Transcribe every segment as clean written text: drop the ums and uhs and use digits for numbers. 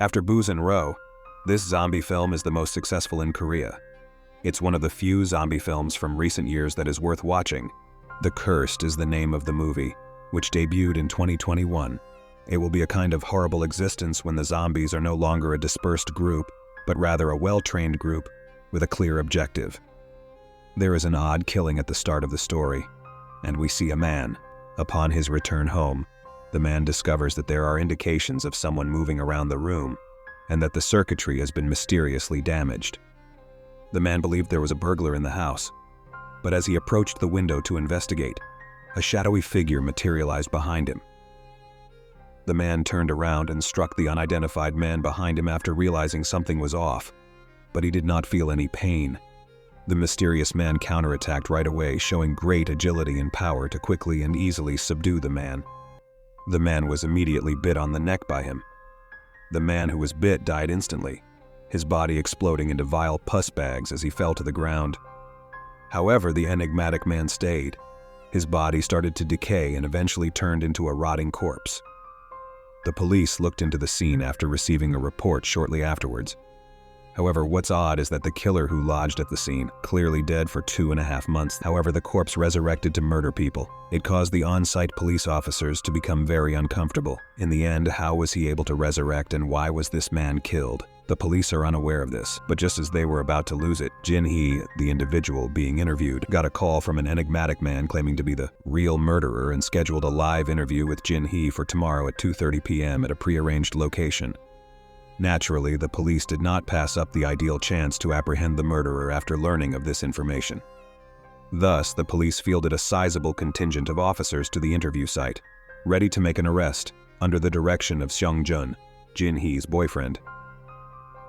After Busan Ro, this zombie film is the most successful in Korea. It's one of the few zombie films from recent years that is worth watching. The Cursed is the name of the movie, which debuted in 2021. It will be a kind of horrible existence when the zombies are no longer a dispersed group, but rather a well-trained group with a clear objective. There is an odd killing at the start of the story, and we see a man. Upon his return home, the man discovers that there are indications of someone moving around the room, and that the circuitry has been mysteriously damaged. The man believed there was a burglar in the house, but as he approached the window to investigate, a shadowy figure materialized behind him. The man turned around and struck the unidentified man behind him after realizing something was off, but he did not feel any pain. The mysterious man counterattacked right away, showing great agility and power to quickly and easily subdue the man. The man was immediately bit on the neck by him. The man who was bit died instantly, his body exploding into vile pus bags as he fell to the ground. However, the enigmatic man stayed. His body started to decay and eventually turned into a rotting corpse. The police looked into the scene after receiving a report shortly afterwards. However, what's odd is that the killer who lodged at the scene, clearly dead for 2.5 months, however, the corpse resurrected to murder people. It caused the on-site police officers to become very uncomfortable. In the end, how was he able to resurrect and why was this man killed? The police are unaware of this, but just as they were about to lose it, Jin Hee, the individual being interviewed, got a call from an enigmatic man claiming to be the real murderer and scheduled a live interview with Jin Hee for tomorrow at 2:30 p.m. at a prearranged location. Naturally, the police did not pass up the ideal chance to apprehend the murderer after learning of this information. Thus, the police fielded a sizable contingent of officers to the interview site, ready to make an arrest under the direction of Seong-jun, Jin Hee's boyfriend.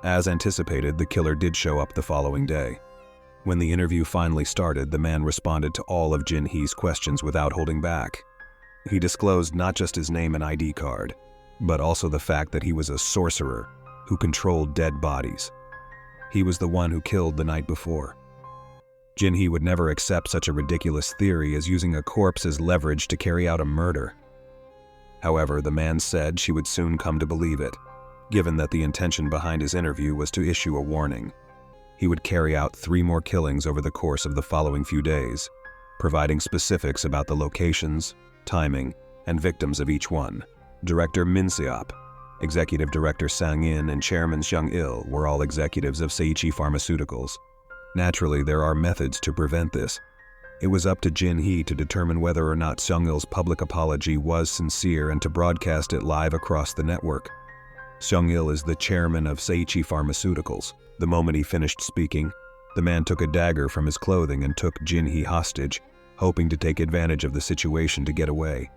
As anticipated, the killer did show up the following day. When the interview finally started, the man responded to all of Jin Hee's questions without holding back. He disclosed not just his name and ID card, but also the fact that he was a sorcerer who controlled dead bodies. He was the one who killed the night before. Jin Hee would never accept such a ridiculous theory as using a corpse as leverage to carry out a murder. However, the man said she would soon come to believe it, given that the intention behind his interview was to issue a warning. He would carry out 3 more killings over the course of the following few days, providing specifics about the locations, timing, and victims of each one. Director Min Seop, Executive Director Sang In, and Chairman Seung Il were all executives of Seichi Pharmaceuticals. Naturally, there are methods to prevent this. It was up to Jin Hee to determine whether or not Seung Il's public apology was sincere and to broadcast it live across the network. Seung Il is the chairman of Seichi Pharmaceuticals. The moment he finished speaking, the man took a dagger from his clothing and took Jin Hee hostage, hoping to take advantage of the situation to get away.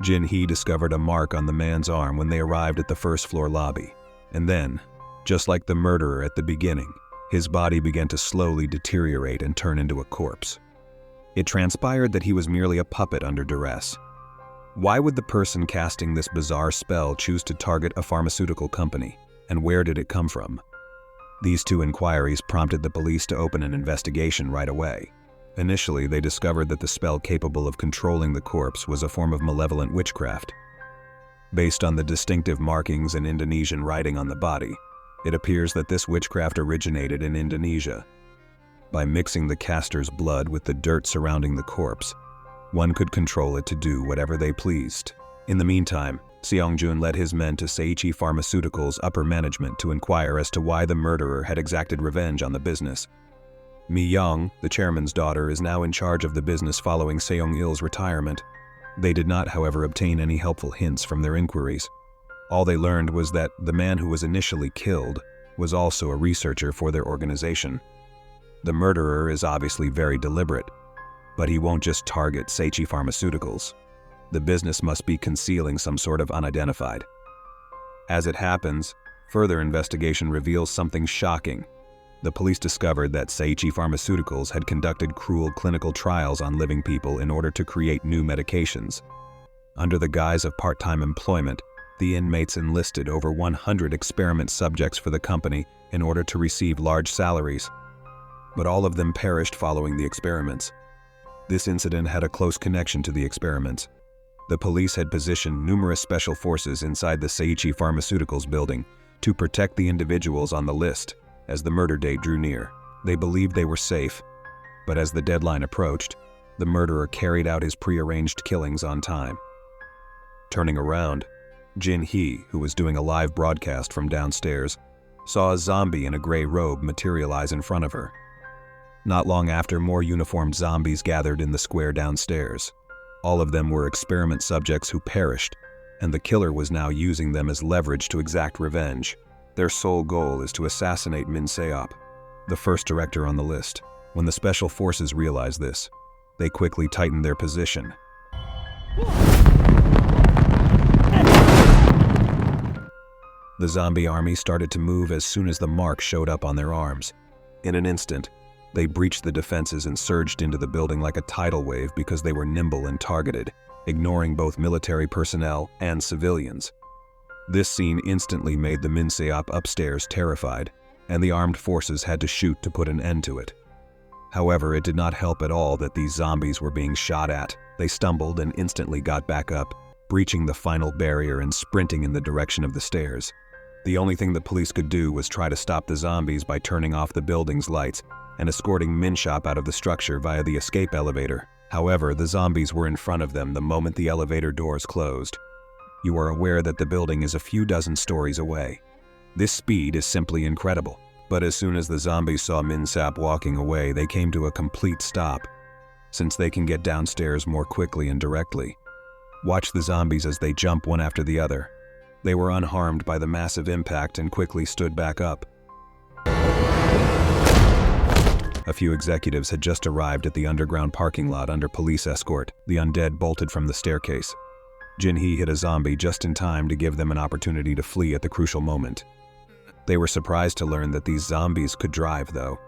Jin Hee discovered a mark on the man's arm when they arrived at the first-floor lobby. And then, just like the murderer at the beginning, his body began to slowly deteriorate and turn into a corpse. It transpired that he was merely a puppet under duress. Why would the person casting this bizarre spell choose to target a pharmaceutical company, and where did it come from? These 2 inquiries prompted the police to open an investigation right away. Initially, they discovered that the spell capable of controlling the corpse was a form of malevolent witchcraft. Based on the distinctive markings and Indonesian writing on the body, it appears that this witchcraft originated in Indonesia. By mixing the caster's blood with the dirt surrounding the corpse, one could control it to do whatever they pleased. In the meantime, Seong-jun led his men to Seichi Pharmaceuticals' upper management to inquire as to why the murderer had exacted revenge on the business. Mi-young, the chairman's daughter, is now in charge of the business following Seong-il's retirement. They did not, however, obtain any helpful hints from their inquiries. All they learned was that the man who was initially killed was also a researcher for their organization. The murderer is obviously very deliberate, but he won't just target Seichi Pharmaceuticals. The business must be concealing some sort of unidentified. As it happens, further investigation reveals something shocking. The police discovered that Seichi Pharmaceuticals had conducted cruel clinical trials on living people in order to create new medications. Under the guise of part-time employment, the inmates enlisted over 100 experiment subjects for the company in order to receive large salaries. But all of them perished following the experiments. This incident had a close connection to the experiments. The police had positioned numerous special forces inside the Seichi Pharmaceuticals building to protect the individuals on the list as the murder date drew near. They believed they were safe, but as the deadline approached, the murderer carried out his prearranged killings on time. Turning around, Jin Hee, who was doing a live broadcast from downstairs, saw a zombie in a gray robe materialize in front of her. Not long after, more uniformed zombies gathered in the square downstairs. All of them were experiment subjects who perished, and the killer was now using them as leverage to exact revenge. Their sole goal is to assassinate Min Seop, the first director on the list. When the special forces realized this, they quickly tightened their position. The zombie army started to move as soon as the mark showed up on their arms. In an instant, they breached the defenses and surged into the building like a tidal wave because they were nimble and targeted, ignoring both military personnel and civilians. This scene instantly made the Min Seop upstairs terrified, and the armed forces had to shoot to put an end to it. However, it did not help at all that these zombies were being shot at. They stumbled and instantly got back up, breaching the final barrier and sprinting in the direction of the stairs. The only thing the police could do was try to stop the zombies by turning off the building's lights and escorting Min Seop out of the structure via the escape elevator. However, the zombies were in front of them the moment the elevator doors closed. You are aware that the building is a few dozen stories away. This speed is simply incredible. But as soon as the zombies saw Min Seop walking away, they came to a complete stop, since they can get downstairs more quickly and directly. Watch the zombies as they jump one after the other. They were unharmed by the massive impact and quickly stood back up. A few executives had just arrived at the underground parking lot under police escort. The undead bolted from the staircase. Jin Hee hit a zombie just in time to give them an opportunity to flee at the crucial moment. They were surprised to learn that these zombies could drive, though.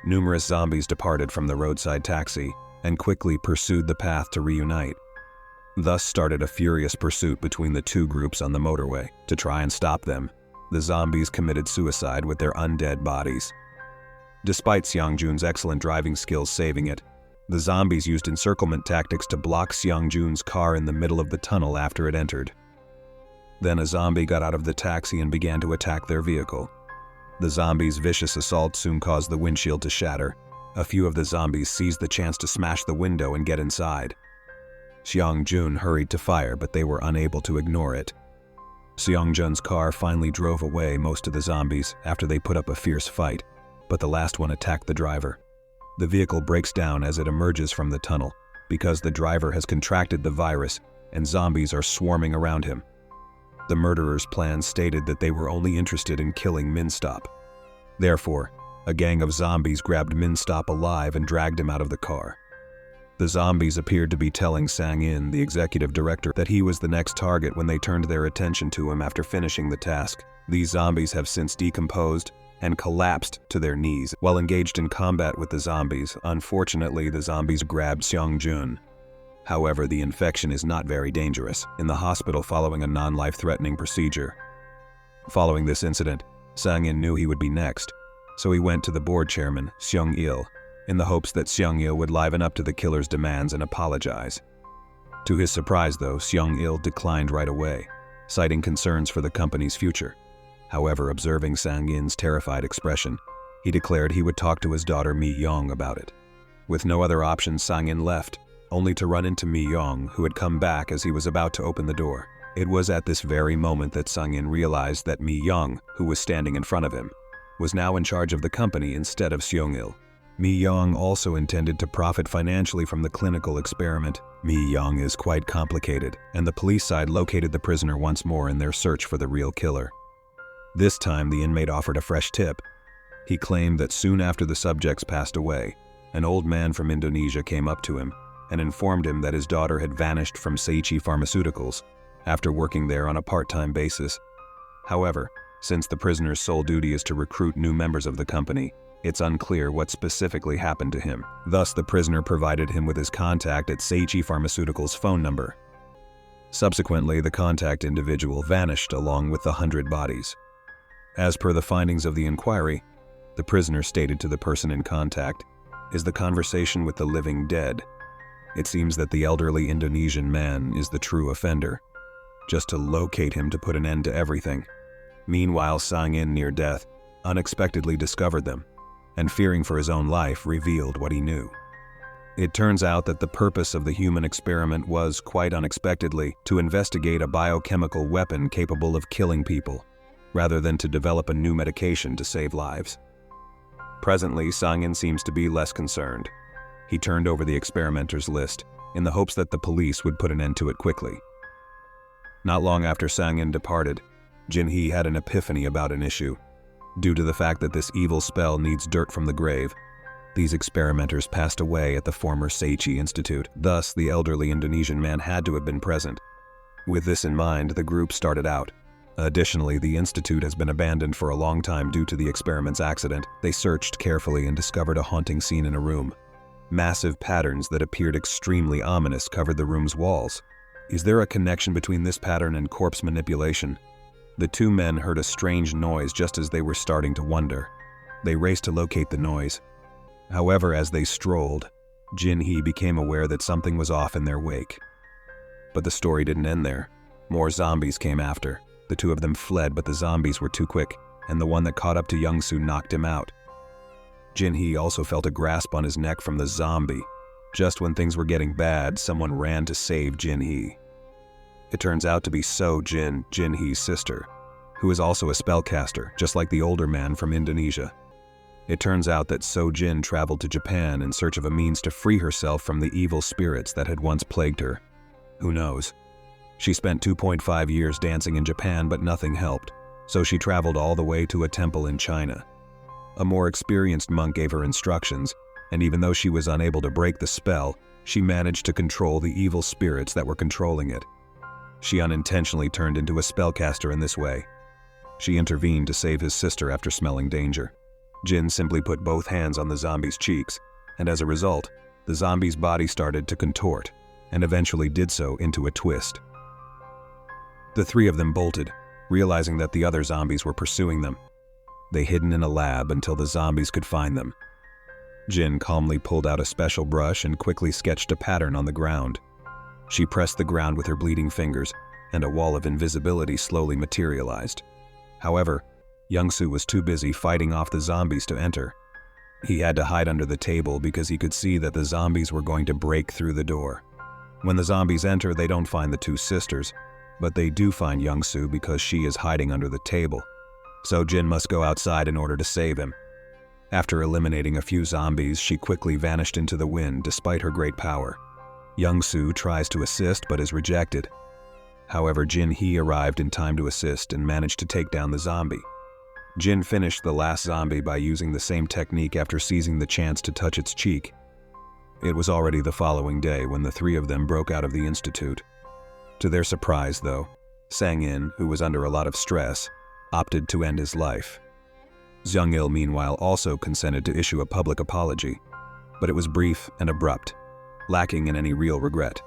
Numerous zombies departed from the roadside taxi and quickly pursued the path to reunite. Thus started a furious pursuit between the two groups on the motorway. To try and stop them, the zombies committed suicide with their undead bodies. Despite Seong-jun's excellent driving skills saving it, the zombies used encirclement tactics to block Seong-jun's car in the middle of the tunnel after it entered. Then a zombie got out of the taxi and began to attack their vehicle. The zombies' vicious assault soon caused the windshield to shatter. A few of the zombies seized the chance to smash the window and get inside. Seong-jun hurried to fire, but they were unable to ignore it. Seong-jun's car finally drove away most of the zombies after they put up a fierce fight, but the last one attacked the driver. The vehicle breaks down as it emerges from the tunnel because the driver has contracted the virus and zombies are swarming around him. The murderer's plan stated that they were only interested in killing Min Seop. Therefore, a gang of zombies grabbed Min Seop alive and dragged him out of the car. The zombies appeared to be telling Sang-in, the executive director, that he was the next target when they turned their attention to him after finishing the task. These zombies have since decomposed and collapsed to their knees while engaged in combat with the zombies. Unfortunately, the zombies grabbed Seong-jun. However, the infection is not very dangerous in the hospital following a non-life-threatening procedure. Following this incident, Sang-in knew he would be next, so he went to the board chairman, Seong-il, in the hopes that Seong-il would liven up to the killer's demands and apologize. To his surprise, though, Seong-il declined right away, citing concerns for the company's future. However, observing Sang-in's terrified expression, he declared he would talk to his daughter Mi-yong about it. With no other option, Sang-in left, only to run into Mi-yong, who had come back as he was about to open the door. It was at this very moment that Sang-in realized that Mi-yong, who was standing in front of him, was now in charge of the company instead of Seong-il. Mi-yong also intended to profit financially from the clinical experiment. Mi-yong is quite complicated, and the police side located the prisoner once more in their search for the real killer. This time, the inmate offered a fresh tip. He claimed that soon after the subjects passed away, an old man from Indonesia came up to him and informed him that his daughter had vanished from Seichi Pharmaceuticals after working there on a part-time basis. However, since the prisoner's sole duty is to recruit new members of the company, it's unclear what specifically happened to him. Thus, the prisoner provided him with his contact at Seichi Pharmaceuticals' phone number. Subsequently, the contact individual vanished along with the 100 bodies. As per the findings of the inquiry, the prisoner stated to the person in contact, "Is the conversation with the living dead?" It seems that the elderly Indonesian man is the true offender. Just to locate him to put an end to everything. Meanwhile, Sang-in, near death, unexpectedly discovered them, and fearing for his own life, revealed what he knew. It turns out that the purpose of the human experiment was, quite unexpectedly, to investigate a biochemical weapon capable of killing people, rather than to develop a new medication to save lives. Presently, Sang-in seems to be less concerned. He turned over the experimenters' list in the hopes that the police would put an end to it quickly. Not long after Sang-in departed, Jin Hee had an epiphany about an issue. Due to the fact that this evil spell needs dirt from the grave, these experimenters passed away at the former Seichi Institute. Thus, the elderly Indonesian man had to have been present. With this in mind, the group started out. Additionally, the institute has been abandoned for a long time due to the experiment's accident. They searched carefully and discovered a haunting scene in a room. Massive patterns that appeared extremely ominous covered the room's walls. Is there a connection between this pattern and corpse manipulation? The two men heard a strange noise just as they were starting to wonder. They raced to locate the noise. However, as they strolled, Jin Hee became aware that something was off in their wake. But the story didn't end there. More zombies came after. The two of them fled, but the zombies were too quick, and the one that caught up to Young-soo knocked him out. Jin Hee also felt a grasp on his neck from the zombie. Just when things were getting bad, someone ran to save Jin Hee. It turns out to be Jin Hee's sister, who is also a spellcaster, just like the older man from Indonesia. It turns out that Jin traveled to Japan in search of a means to free herself from the evil spirits that had once plagued her. Who knows? She spent 2.5 years dancing in Japan, but nothing helped, so she traveled all the way to a temple in China. A more experienced monk gave her instructions, and even though she was unable to break the spell, she managed to control the evil spirits that were controlling it. She unintentionally turned into a spellcaster in this way. She intervened to save his sister after smelling danger. Jin simply put both hands on the zombie's cheeks, and as a result, the zombie's body started to contort, and eventually did so into a twist. The three of them bolted, realizing that the other zombies were pursuing them. They hid in a lab until the zombies could find them. Jin calmly pulled out a special brush and quickly sketched a pattern on the ground. She pressed the ground with her bleeding fingers, and a wall of invisibility slowly materialized. However, Young-soo was too busy fighting off the zombies to enter. He had to hide under the table because he could see that the zombies were going to break through the door. When the zombies enter, they don't find the two sisters, but they do find Young-soo because she is hiding under the table. So Jin must go outside in order to save him. After eliminating a few zombies, she quickly vanished into the wind despite her great power. Young-soo tries to assist but is rejected. However, Jin Hee arrived in time to assist and managed to take down the zombie. Jin finished the last zombie by using the same technique after seizing the chance to touch its cheek. It was already the following day when the three of them broke out of the institute. To their surprise, though, Sang-in, who was under a lot of stress, opted to end his life. Jung-il, meanwhile, also consented to issue a public apology, but it was brief and abrupt, lacking in any real regret.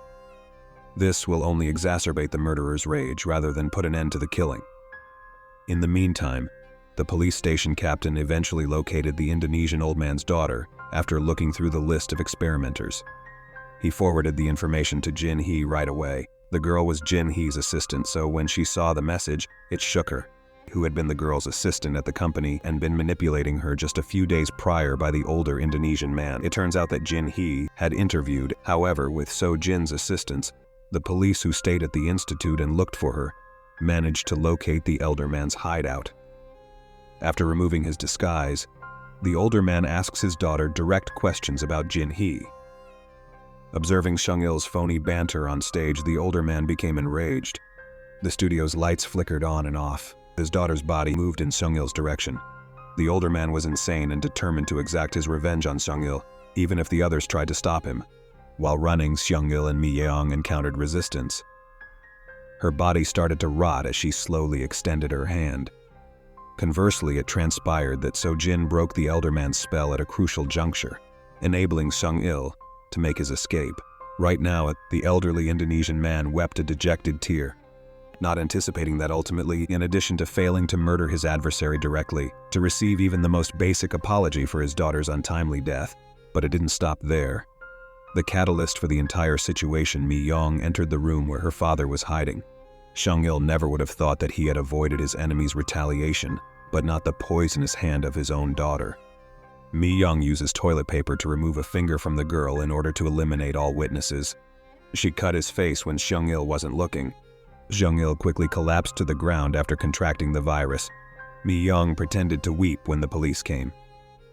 This will only exacerbate the murderer's rage rather than put an end to the killing. In the meantime, the police station captain eventually located the Indonesian old man's daughter after looking through the list of experimenters. He forwarded the information to Jin Hee right away. The girl was Jin Hee's assistant, so when she saw the message, it shook her, who had been the girl's assistant at the company and been manipulating her just a few days prior by the older Indonesian man. It turns out that Jin Hee had interviewed, however, with Jin's assistance, the police who stayed at the institute and looked for her, managed to locate the elder man's hideout. After removing his disguise, the older man asks his daughter direct questions about Jin Hee. Observing Jung-il's phony banter on stage, the older man became enraged. The studio's lights flickered on and off. His daughter's body moved in Jung-il's direction. The older man was insane and determined to exact his revenge on Jung-il, even if the others tried to stop him. While running, Jung-il and Mi-yeong encountered resistance. Her body started to rot as she slowly extended her hand. Conversely, it transpired that Jin broke the elder man's spell at a crucial juncture, enabling Jung-il to make his escape. Right now, the elderly Indonesian man wept a dejected tear, not anticipating that ultimately, in addition to failing to murder his adversary directly, to receive even the most basic apology for his daughter's untimely death. But it didn't stop there. The catalyst for the entire situation, Mi-yeong, entered the room where her father was hiding. Seung-il never would have thought that he had avoided his enemy's retaliation, but not the poisonous hand of his own daughter. Mi-young uses toilet paper to remove a finger from the girl in order to eliminate all witnesses. She cut his face when Seung-il wasn't looking. Seung-il quickly collapsed to the ground after contracting the virus. Mi-young pretended to weep when the police came.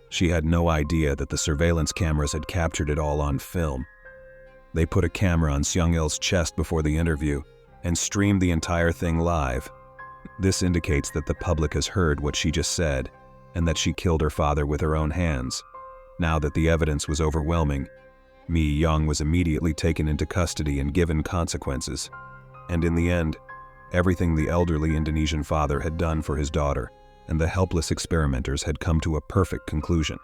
She had no idea that the surveillance cameras had captured it all on film. They put a camera on Seung-il's chest before the interview and streamed the entire thing live. This indicates that the public has heard what she just said and that she killed her father with her own hands. Now that the evidence was overwhelming, Mi-young was immediately taken into custody and given consequences. And in the end, everything the elderly Indonesian father had done for his daughter and the helpless experimenters had come to a perfect conclusion.